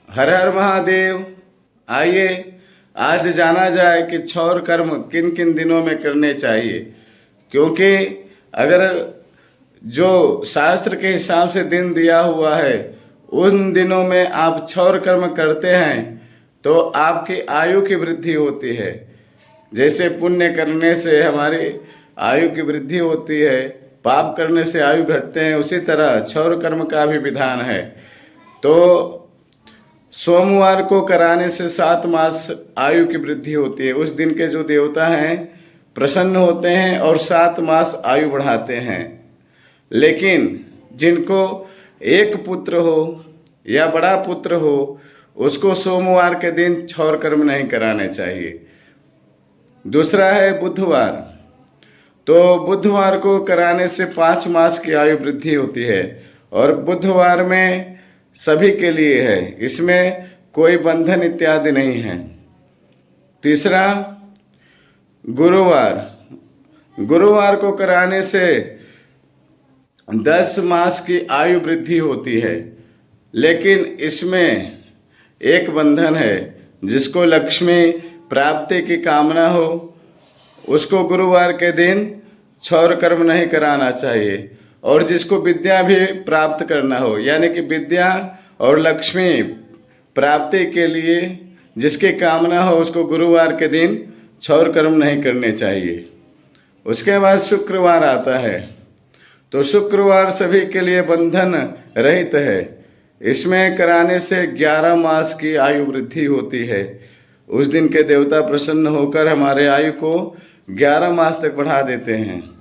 हर हर महादेव। आइए आज जाना जाए कि क्षौर कर्म किन किन दिनों में करने चाहिए। क्योंकि अगर जो शास्त्र के हिसाब से दिन दिया हुआ है उन दिनों में आप क्षौर कर्म करते हैं तो आपकी आयु की वृद्धि होती है। जैसे पुण्य करने से हमारी आयु की वृद्धि होती है, पाप करने से आयु घटते हैं, उसी तरह क्षौर कर्म का भी विधान है। तो सोमवार को कराने से 7 मास आयु की वृद्धि होती है। उस दिन के जो देवता हैं प्रसन्न होते हैं और 7 मास आयु बढ़ाते हैं। लेकिन जिनको एक पुत्र हो या बड़ा पुत्र हो उसको सोमवार के दिन क्षौर कर्म नहीं कराने चाहिए। दूसरा है बुधवार। तो बुधवार को कराने से 5 मास की आयु वृद्धि होती है और बुधवार में सभी के लिए है, इसमें कोई बंधन इत्यादि नहीं है। तीसरा गुरुवार। गुरुवार को कराने से 10 मास की आयु वृद्धि होती है, लेकिन इसमें एक बंधन है। जिसको लक्ष्मी प्राप्ति की कामना हो उसको गुरुवार के दिन क्षौर कर्म नहीं कराना चाहिए। और जिसको विद्या भी प्राप्त करना हो, यानी कि विद्या और लक्ष्मी प्राप्ति के लिए जिसकी कामना हो उसको गुरुवार के दिन क्षौर कर्म नहीं करने चाहिए। उसके बाद शुक्रवार आता है। तो शुक्रवार सभी के लिए बंधन रहित है। इसमें कराने से 11 मास की आयु वृद्धि होती है। उस दिन के देवता प्रसन्न होकर हमारे आयु को 11 मास तक बढ़ा देते हैं।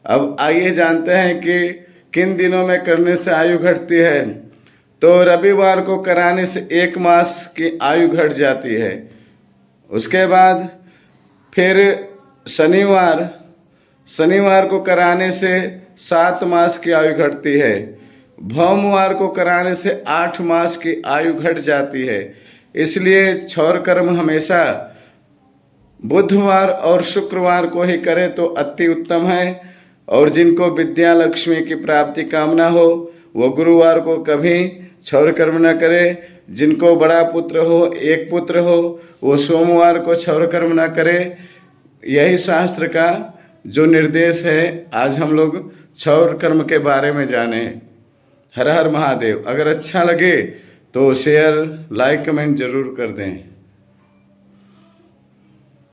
अब आइए जानते हैं कि किन दिनों में करने से आयु घटती है। तो रविवार को कराने से 1 मास की आयु घट जाती है। उसके बाद फिर शनिवार को कराने से 7 मास की आयु घटती है। भौमवार को कराने से 8 मास की आयु घट जाती है। इसलिए क्षौर कर्म हमेशा बुधवार और शुक्रवार को ही करे तो अति उत्तम है। और जिनको विद्या लक्ष्मी की प्राप्ति कामना हो वो गुरुवार को कभी क्षौर कर्म न करे। जिनको बड़ा पुत्र हो, एक पुत्र हो, वो सोमवार को क्षौर कर्म न करे। यही शास्त्र का जो निर्देश है, आज हम लोग क्षौर कर्म के बारे में जाने। हर हर महादेव। अगर अच्छा लगे तो शेयर लाइक कमेंट जरूर कर दें।